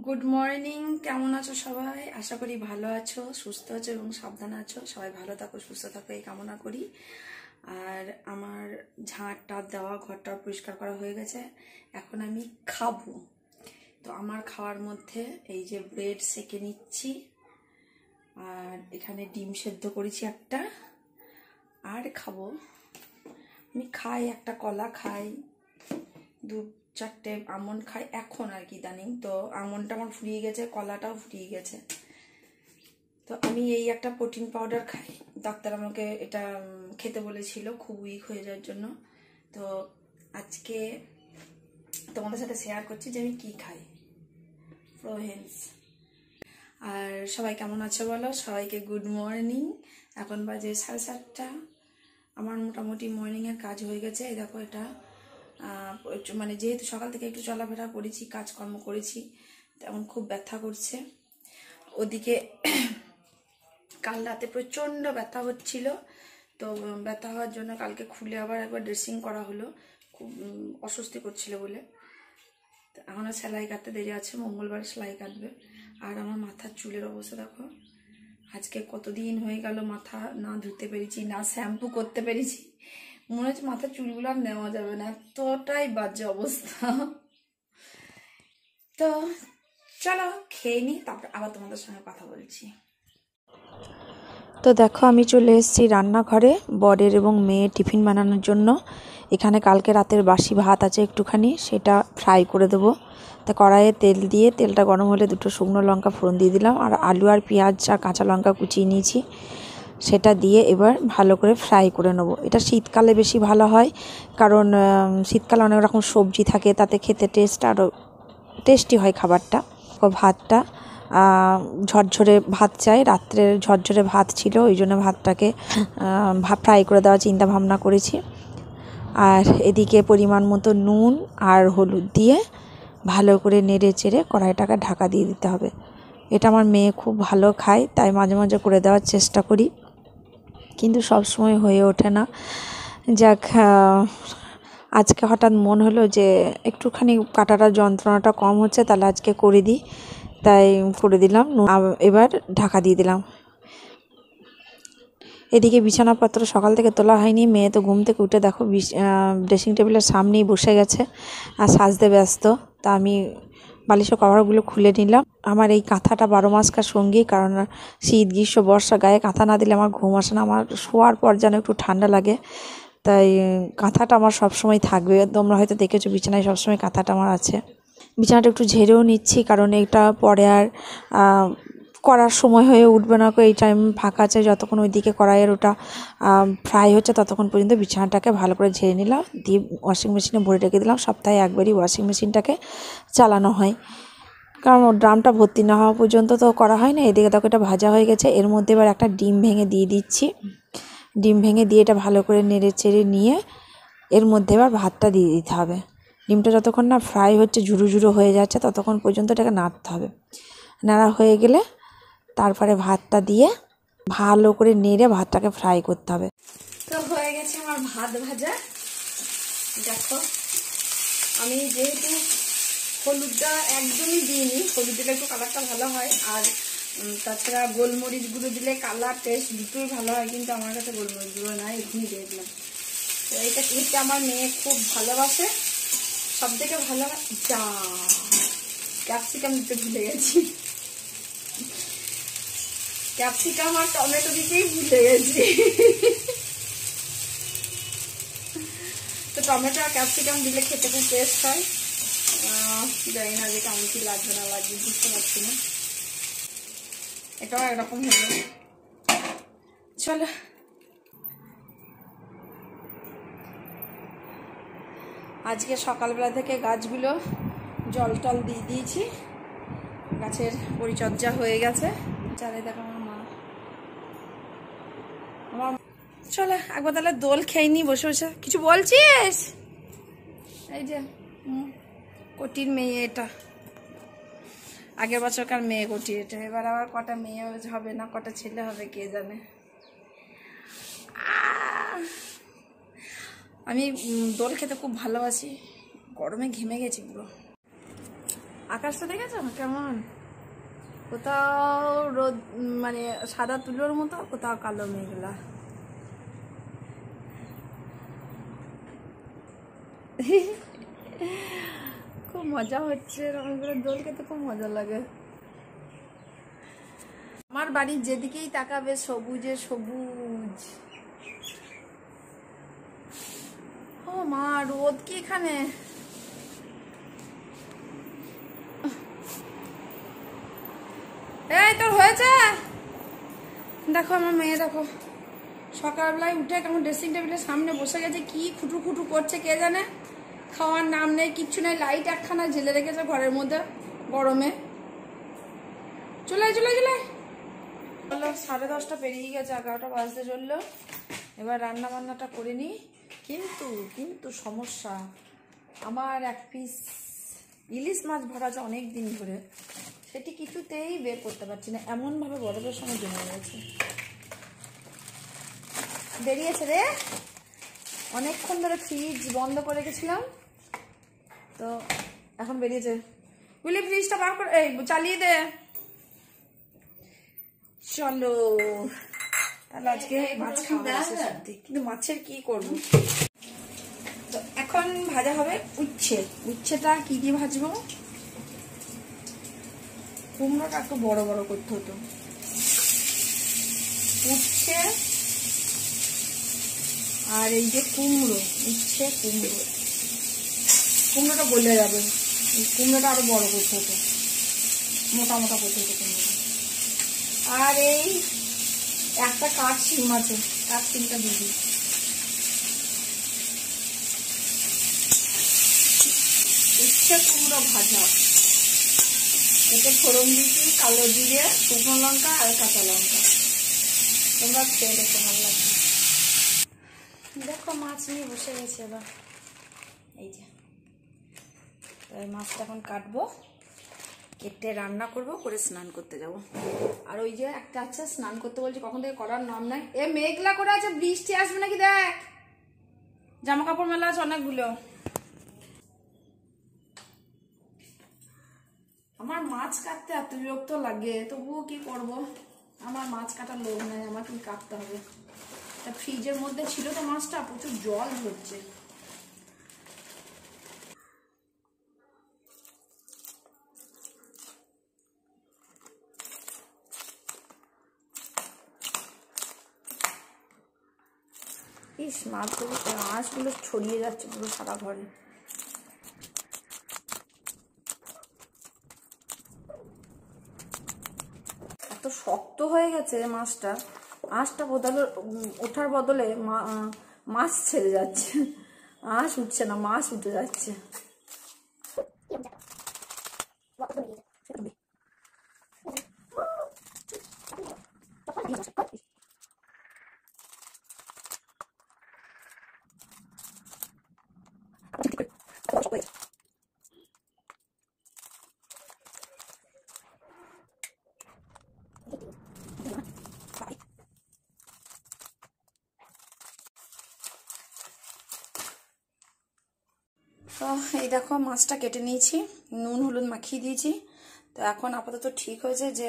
Good morning, কেমন আছো সবাই? আশা করি ভালো আছো, সুস্থ আছো এবং সাবধানে আছো। সবাই ভালো থাকো, সুস্থ থাকো এই কামনা করি। আর আমার ঝাঁট দেওয়া, ঘরটা পরিষ্কার করা হয়ে গেছে। এখন আমি খাবো। তো আমার খাওয়ার মধ্যে এই যে ব্রেড সেকে নিচ্ছি, আর এখানে ডিম সেদ্ধ করেছি একটা, আর খাবো। আমি খাই, একটা কলা খাই, 2-4টে আমন্ড খাই এখন আর কি ইদানিং। তো আমন্ডটা আমার ফুরিয়ে গেছে, কলাটাও ফুরিয়ে গেছে। তো আমি এই একটা প্রোটিন পাউডার খাই, ডাক্তার আমাকে এটা খেতে বলেছিল খুব উইক হয়ে যাওয়ার জন্য। তো আজকে তোমাদের সাথে শেয়ার করছি যে আমি কি খাই। প্রোহেন্স। আর সবাই কেমন আছে বলো? সবাইকে গুড মর্নিং। এখন বাজে 7:30। আমার মোটামুটি মর্নিংয়ের কাজ হয়ে গেছে। এই দেখো, এটা মানে যেহেতু সকাল থেকে একটু চলাফেরা করেছি, কাজকর্ম করেছি, তেমন খুব ব্যথা করছে। ওদিকে কাল রাতে প্রচণ্ড ব্যথা হচ্ছিল। তো ব্যথা হওয়ার জন্য কালকে খুলে আবার একবার ড্রেসিং করা হলো, খুব অস্বস্তি করছিল বলে। এখনও সেলাই কাটতে দেরি আছে, মঙ্গলবার সেলাই কাটবে। আর আমার মাথার চুলের অবস্থা দেখো, আজকে কতদিন হয়ে গেল মাথা না ধুতে পেরেছি, না শ্যাম্পু করতে পেরেছি। মনে হচ্ছে মাথার চুলগুলো আর নেওয়া যাবে না, এতটাই বাজে অবস্থা। তো চলো খেয়ে নিই, তারপর আবার তোমাদের সঙ্গে কথা বলছি। তো দেখো, আমি চলে এসেছি রান্নাঘরে বরের এবং মেয়ের টিফিন বানানোর জন্য। এখানে কালকে রাতের বাসি ভাত আছে একটুখানি, সেটা ফ্রাই করে দেবো। তা কড়াইয়ে তেল দিয়ে, তেলটা গরম হলে 2টো শুকনো লঙ্কা ফোড়ন দিয়ে দিলাম, আর আলু আর পেঁয়াজ আর কাঁচা লঙ্কা কুচিয়ে নিয়েছি, সেটা দিয়ে এবার ভালো করে ফ্রাই করে নেবো। এটা শীতকালে বেশি ভালো হয়, কারণ শীতকালে অনেক রকম সবজি থাকে, তাতে খেতে আরও টেস্টি হয় খাবারটা। ভাতটা ঝরঝরে ভাত চাই, রাত্রের ঝরঝরে ভাত ছিল, ওই জন্য ভাতটাকে ফ্রাই করে দেওয়ার চিন্তা ভাবনা করেছি। আর এদিকে পরিমাণ মতো নুন আর হলুদ দিয়ে ভালো করে নেড়ে চেড়ে কড়াইটাকে ঢাকা দিয়ে দিতে হবে। এটা আমার মেয়ে খুব ভালো খায়, তাই মাঝে মাঝে করে দেওয়ার চেষ্টা করি, কিন্তু সব সময় হয়ে ওঠে না। যাক, আজকে হঠাৎ মন হলো যে একটুখানি কাটাটার যন্ত্রণাটা কম হচ্ছে, তাহলে আজকে করে দিই, তাই করে দিলাম। এবার ঢাকা দিয়ে দিলাম। এদিকে বিছানাপত্র সকাল থেকে তোলা হয়নি, মেয়ে তো ঘুম থেকে উঠে দেখো ড্রেসিং টেবিলের সামনেই বসে গেছে আর সাজতে ব্যস্ত। তা আমি বালিশের কভারগুলো খুলে নিলাম। আমার এই কাঁথাটা 12 মাসকার সঙ্গী, কারণ শীত গ্রীষ্ম বর্ষা গায়ে কাঁথা না দিলে আমার ঘুম আসে না। আমার শোয়ার পর যেন একটু ঠান্ডা লাগে, তাই কাঁথাটা আমার সবসময় থাকবে। তোমরা হয়তো দেখেছো বিছানায় সবসময় কাঁথাটা আমার আছে। বিছানাটা একটু ঝেড়েও নিচ্ছি, কারণ এটা পরে আর করার সময় হয়ে উঠবে না। এই টাইম ফাঁকা আছে, যতক্ষণ ওইদিকে কড়াইয়ের ওটা ফ্রাই হচ্ছে ততক্ষণ পর্যন্ত বিছানাটাকে ভালো করে ঝেড়ে নিলাম, দিয়ে ওয়াশিং মেশিনে ভরে রেখে দিলাম। সপ্তাহে একবারই ওয়াশিং মেশিনটাকে চালানো হয়, কারণ ড্রামটা ভর্তি না হওয়া পর্যন্ত তো করা হয় না। এদিকে দেখো এটা ভাজা হয়ে গেছে, এর মধ্যে এবার একটা ডিম ভেঙে দিয়ে দিচ্ছি। ডিম ভেঙে দিয়ে এটা ভালো করে নেড়ে চেড়ে নিয়ে এর মধ্যে এবার ভাতটা দিয়ে দিতে হবে। ডিমটা যতক্ষণ না ফ্রাই হচ্ছে, ঝুরো ঝুরো হয়ে যাচ্ছে, ততক্ষণ পর্যন্ত এটাকে নাড়তে হবে। নাড়া হয়ে গেলে তারপরে ভাতটা দিয়ে ভালো করে নেড়ে ভাতটাকে ফ্রাই করতে হবে। তো হয়ে গেছে আমার ভাত ভাজা। দেখো, আমি যেহেতু হলুদটা একদমই দিইনি, হলুদ দিলে একটু কালারটা ভালো হয়, আর তাছাড়া গোলমরিচ গুঁড়ো দিলে কালার টেস্ট দুটোই ভালো হয়, কিন্তু আমার কাছে গোলমরিচ গুঁড়ো নাই, এখানেই দিয়ে দিলাম। তো এটা খেতে আমার মেয়ে খুব ভালোবাসে। সব থেকে ভালো যা ক্যাপসিকাম দিতে ভুলে গেছি, ক্যাপসিকাম আর টমেটো দিতেই ভুলে গেছি। তো টমেটো আর ক্যাপসিকাম দিলে খেতে খুব টেস্ট হয়। জানি না যে কেমন কি লাগবে না লাগবে, বুঝতে পারছি না। এটাও একরকম হলো। চলো, আজকে সকালবেলা থেকে গাছগুলো জল টল দিয়ে দিয়েছি, গাছের পরিচর্যা হয়ে গেছে। চালে দেখো আমার চলো একবার তাহলে দোল খেয়ে নি বসে বসে। কিছু বলছিস? এই যে কোটির মেয়ে, এটা আগের বছরকার মেয়ে কোটি, এটা এবার আবার কটা মেয়ে হবে না কটা ছেলে হবে কে জানে। আমি দোল খেতে খুব ভালোবাসি। গরমে ঘেমে গেছি পুরো। আকাশটা দেখেছো কেমন? কোথাও রোদ মানে সাদা তুলোর মতো, কোথাও কালো মেঘলা। খুব মজা হচ্ছে, এরকম করে দোল খেতে খুব মজা লাগে। আমার বাড়ির যেদিকেই তাকাবে সবুজে সবুজ। ও মা, রোদ কি এখানে? এই তোর হয়েছে? দেখো আমার মেয়ে, দেখো সকালবেলায় উঠে কেমন ড্রেসিং টেবিলের সামনে বসে গেছে, কি খুটু খুটু করছে কে জানে। খাওয়ার নাম নেই, কিচ্ছু নেই। লাইট একখানা জ্বেলে রেখেছে ঘরের মধ্যে গরমে। চলে চলে চলে 10:30 পেরিয়ে গেছে, 11টা বাজতে চললো। এবার রান্না বান্নাটা করে নিই। কিন্তু সমস্যা, আমার এক পিস ইলিশ মাছ ভরা আছে অনেক দিন ধরে, সেটি কিছুতেই বের করতে পারছি না, এমনভাবে বরফের সময় জমে গেছে। বেরিয়েছে রে, অনেকক্ষণ ধরে ফ্রিজ বন্ধ করে রেখেছিলাম, তো এখন বেরিয়েছে। বুঝলি ফ্রিজটা বার করে, এই চালিয়ে দে। চলো তাহলে আজকে মাছ খাওয়া আছে সত্যি, কিন্তু মাছের কি করবো। তো এখন ভাজা হবে উচ্ছে। উচ্ছেটা কি দিয়ে ভাজবো? কুমড়োটা একটু বড় বড় করতে হতো। উচ্ছে আর এই যে কুমড়ো, উচ্ছে কুমড়ো, কুমড়োটা গলে যাবে, কুমড়োটা আরো বড় করতে হতো, মোটা মোটা করতে হতো কুমড়োটা। আর এই একটা কাঠ শিম আছে, কাঠ শিমটা দিয়ে দিই। উচ্ছে কুমড়ো ভাজা, এতে ফোড়ন দিয়েছি কালো জিরে, শুকনো লঙ্কা আর কাঁচা লঙ্কা। তোমরা খেয়ে দেখো, ভালো লাগবে। দেখো মাছ নিয়ে বসে গেছে এবার, এই যে মাছটা এখন কাটবো, কেটে রান্না করব, করে স্নান করতে যাব। আর ওই যে একটা আছে স্নান করতে বলছি, কখন থেকে করার নাম নাই। এ মেঘলা করে আছে, বৃষ্টি আসবে নাকি দেখ। জামা কাপড় মেলা আছে অনেকগুলো। আমার মাছ কাটতে এত বিরক্ত লাগে, তবুও কি করব, আমার মাছ কাটার লোভ নাই, আমাকে কাটতে হবে। ফ্রিজের মধ্যে ছিল তো মাছটা, প্রচুর জল ঝরছে। ইস, মাছগুলো ছড়িয়ে যাচ্ছে পুরো সারা ঘরে। এত শক্ত হয়ে গেছে মাছটা, আঁশটা ওঠার বদলে মাছ ছেড়ে যাচ্ছে, আঁশ উঠছে না, মাছ উঠে যাচ্ছে। তো এই দেখো মাছটা কেটে নিয়েছি, নুন হলুদ মাখিয়ে দিয়েছি। তো এখন আপাতত ঠিক হয়েছে যে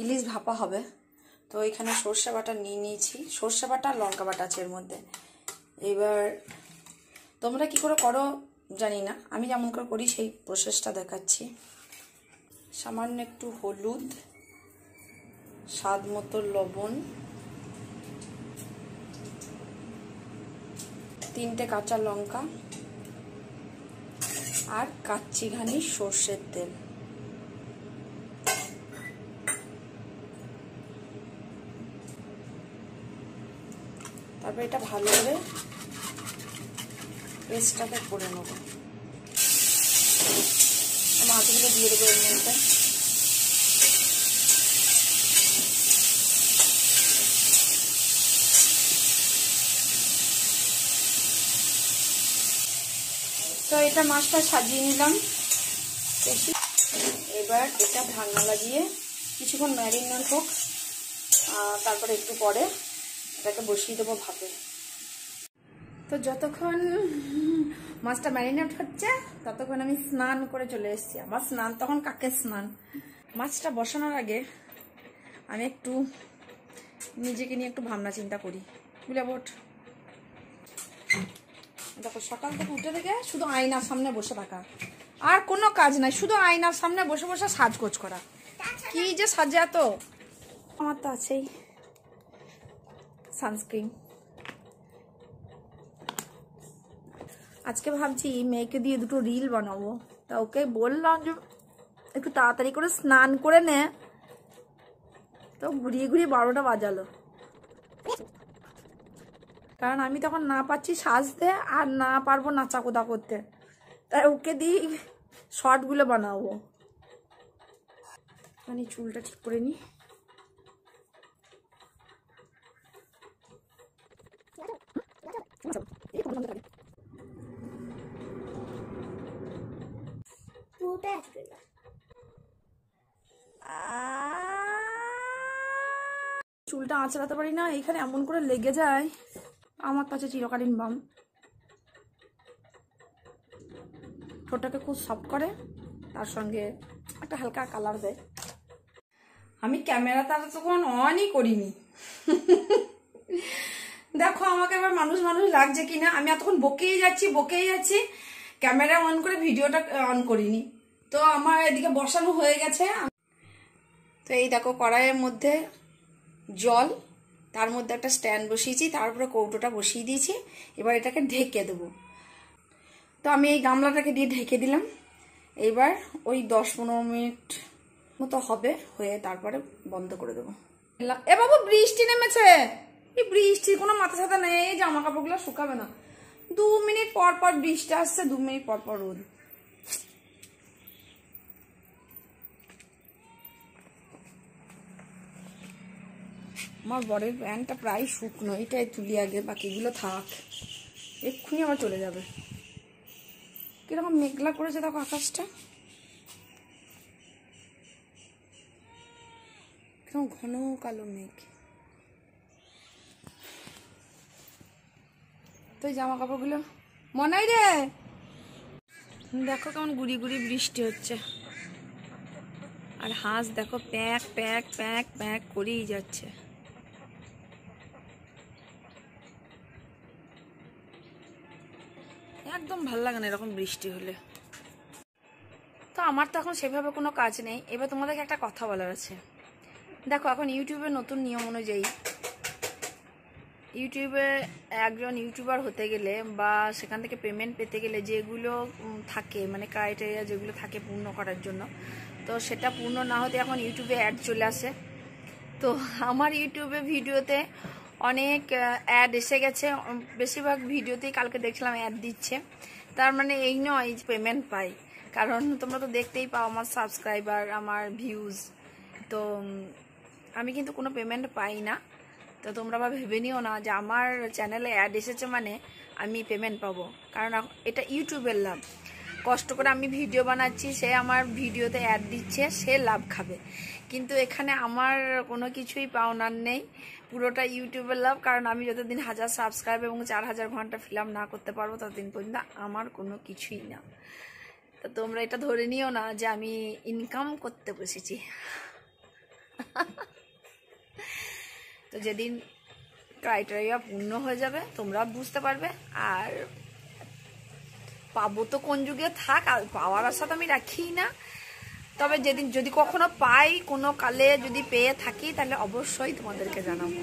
ইলিশ ভাপা হবে। তো এখানে সর্ষে বাটা নিয়ে নিয়েছি, সর্ষে বাটা আর লঙ্কা বাটা আছে এর মধ্যে। এবার তোমরা কি করে করো জানি না, আমি যেমন করে করি সেই প্রসেসটা দেখাচ্ছি। সামান্য একটু হলুদ, স্বাদ মতো লবণ, 3টে কাঁচা লঙ্কা আর কাচ্চি ঘানি সর্ষের তেল। তারপর এটা ভালো করে পেস্টটাকে করে নেব। মাছগুলো দিয়ে দেবো এর মধ্যে। তো এটা মাছটা সাজিয়ে নিলাম বেশি। এবার এটা ঢাকনা লাগিয়ে কিছুক্ষণ ম্যারিনেট হোক, তারপরে একটু পরে এটাকে বসিয়ে দেবো ভাপে। তো যতক্ষণ মাছটা ম্যারিনেট হচ্ছে ততক্ষণ আমি স্নান করে চলে এসেছি। আমার স্নান তখন কাকের স্নান। মাছটা বসানোর আগে আমি একটু নিজেকে নিয়ে একটু ভাবনা চিন্তা করি, বুঝলে বোট। দেখো সকাল থেকে উঠে থেকে শুধু আয়নার সামনে বসে থাকা, আর কোনো কাজ নাই, শুধু আয়নার সামনে বসে বসে সাজগোজ করা। কি যে সাজা তো আমার তো আছেই সানস্ক্রিন। আজকে ভাবছি মেয়েকে দিয়ে দুটো রিল বানাবো, তা ওকে বললাম যে একটু তাড়াতাড়ি করে স্নান করে নে, তো ঘুরিয়ে ঘুরিয়ে 12টা বাজালো। কারণ আমি তখন না পাচ্ছি সাজতে আর না পারবো নাচা কোদা করতে, তাই ওকে দিয়ে শর্টগুলো বানাবো। মানে চুলটা ঠিক করে নি। চুলটা আঁচড়াতে পারি না, এখানে এমন করে লেগে যায়। আমার কাছে চিরকালীন বাম। ঠোঁটটাকে খুব সফট করে, তার সঙ্গে একটা হালকা কালার দেয়। আমি ক্যামেরাটা তখন অনই করিনি। দেখো আমাকে এবার মানুষ মানুষ লাগছে কিনা। আমি এতক্ষণ বকেই যাচ্ছি, ক্যামেরা অন করে ভিডিওটা অন করিনি। তো আমার এদিকে বসানো হয়ে গেছে। তো এই দেখো কড়াইয়ের মধ্যে জল, তার মধ্যে একটা স্ট্যান্ড বসিয়েছি, তারপরে কৌটোটা বসিয়ে দিয়েছি। এবার এটাকে ঢেকে দেবো। তো আমি এই গামলাটাকে দিয়ে ঢেকে দিলাম। এইবার ওই 10-15 মিনিট মতো হবে, হয়ে তারপরে বন্ধ করে দেবো। এ বাবু বৃষ্টি নেমেছে, এই বৃষ্টির কোনো মাথা ছাতা নেই, জামা কাপড়গুলো শুকাবে না। 2 মিনিট পর পর বৃষ্টি আসছে, 2 মিনিট পর পর রোদ। আমার বরের প্যান্টটা প্রায় শুকনো, এটাই তুলি আগে, বাকিগুলো থাক, এক্ষুনি আবার চলে যাবে। কিরকম মেঘলা করেছে দেখো আকাশটা, কিরকম ঘন কালো মেঘ। তো এই জামা কাপড়গুলো মনাই রে, দেখো কেমন গুড়ি গুড়ি বৃষ্টি হচ্ছে। আর হাঁস দেখো প্যাক প্যাক প্যাক প্যাক করেই যাচ্ছে। একদম ভাল লাগে না এরকম বৃষ্টি হলে। তো আমার তো এখন সেভাবে কোনো কাজ নেই। এবার তোমাদেরকে একটা কথা বলার আছে। দেখো এখন ইউটিউবের নতুন নিয়ম অনুযায়ী ইউটিউবে একজন ইউটিউবার হতে গেলে বা সেখান থেকে পেমেন্ট পেতে গেলে যেগুলো থাকে, মানে ক্রাইটেরিয়া যেগুলো থাকে পূর্ণ করার জন্য, তো সেটা পূর্ণ না হতে এখন ইউটিউবে অ্যাড চলে আসে। তো আমার ইউটিউবে ভিডিওতে অনেক অ্যাড এসে গেছে, বেশিরভাগ ভিডিওতেই কালকে দেখছিলাম অ্যাড দিচ্ছে। তার মানে এই নয় যে পেমেন্ট পাই, কারণ তোমরা তো দেখতেই পাও আমার সাবস্ক্রাইবার, আমার ভিউজ। তো আমি কিন্তু কোনো পেমেন্ট পাই না। তো তোমরা আবার ভেবে নিও না যে আমার চ্যানেলে অ্যাড এসেছে মানে আমি পেমেন্ট পাবো, কারণ এটা ইউটিউবের লাভ। কষ্ট করে আমি ভিডিও বানাচ্ছি, সে আমার ভিডিওতে অ্যাড দিচ্ছে, সে লাভ খাবে। কিন্তু এখানে আমার কোনো কিছুই পাওনার নেই, পুরোটা ইউটিউবের লাভ। কারণ আমি যতদিন 1000 সাবস্ক্রাইব এবং 4000 ঘন্টা ফিল্ম না করতে পারবো ততদিন পর্যন্ত আমার কোনো কিছুই না। তো তোমরা এটা ধরে নিও না যে আমি ইনকাম করতে বসেছি। তো যেদিন ক্রাইটেরিয়া পূর্ণ হয়ে যাবে তোমরা বুঝতে পারবে। আর পাবো তো কোন যুগে থাক, আর পাওয়ার আশা তো আমি রাখিই না। তবে যেদিন যদি কখনো পাই, কোনো কালে যদি পেয়ে থাকি, তাহলে অবশ্যই তোমাদেরকে জানাবো।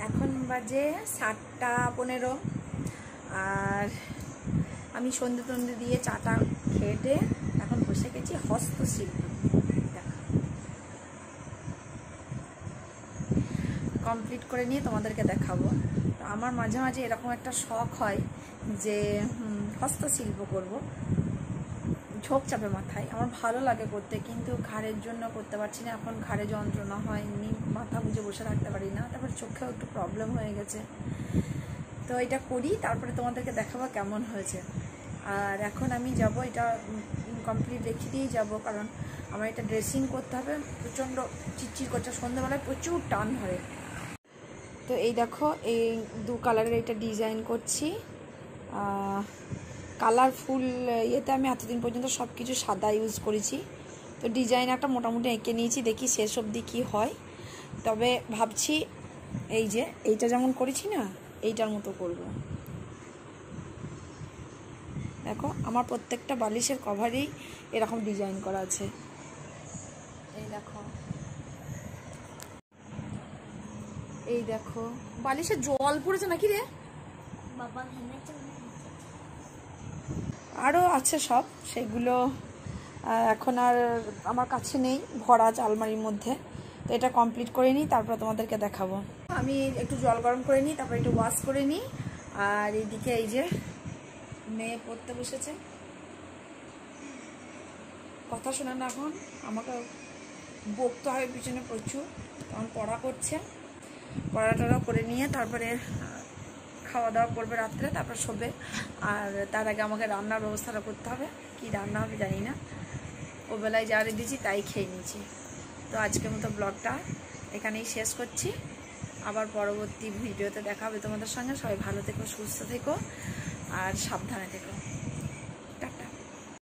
এখন বাজে 7টা 15, আর আমি সন্ধে টন্ধে দিয়ে চাটা খেটে এখন বসে গেছি হস্তশিল্প কমপ্লিট করে নিয়ে তোমাদেরকে দেখাবো। তো আমার মাঝে মাঝে এরকম একটা শখ হয় যে হস্তশিল্প করব, ঝোঁক চাপে মাথায়, আমার ভালো লাগে করতে, কিন্তু ঘাড়ের জন্য করতে পারছি না। এখন ঘাড়ে যন্ত্রণা হয়, এমনি মাথা গুঁজে বসে থাকতে পারি না, তারপর চোখেও একটু প্রবলেম হয়ে গেছে। তো এটা করি, তারপরে তোমাদেরকে দেখাবো কেমন হয়েছে। আর এখন আমি যাব, এটা কমপ্লিট রেখে দিয়েই যাব, কারণ আমার এটা ড্রেসিং করতে হবে। প্রচণ্ড চিটচির করছে, সন্ধ্যাবেলায় প্রচুর টান ধরে। তো এই দেখো এই 2 কালারের এটা ডিজাইন করছি। কালারফুল ইয়েতে আমি এতদিন পর্যন্ত সব কিছু সাদা ইউজ করেছি। তো ডিজাইন একটা মোটামুটি এঁকে নিয়েছি, দেখি শেষ অবধি কী হয়। তবে ভাবছি এই যে এইটা যেমন করেছি না, এইটার মতো করব। দেখো আমার প্রত্যেকটা বালিশের কভারেই এরকম ডিজাইন করা আছে। এই দেখো, এই দেখো বালিশে জল পড়েছে নাকি রে বাবা? আরও আছে সব, সেগুলো এখন আর আমার কাছে নেই, ভরা আছে আলমারির মধ্যে। তো এটা কমপ্লিট করে নিই, তারপর তোমাদেরকে দেখাবো। আমি একটু জল গরম করে নিই, তারপর একটু ওয়াশ করে নিই। আর এইদিকে এই যে মেয়ে পড়তে বসেছে, কথা শোনা না, এখন আমাকে বকতে হবে পিছনে প্রচুর, তখন পড়া করছে। পড়াটা করে নিয়ে তারপরে খাওয়া দাওয়া করবে রাত্রে, তারপর শোবে। আর তার আগে আমাকে রান্নার ব্যবস্থাটা করতে হবে, কি রান্না হবে জানি না। ও বেলায় যা রেঁধেছি তাই খেয়ে নিয়েছি। তো আজকের মতো ব্লগটা এখানেই শেষ করছি, আবার পরবর্তী ভিডিওতে দেখা হবে তোমাদের সঙ্গে। সবাই ভালো থেকো, সুস্থ থেকো আর সাবধানে থেকো।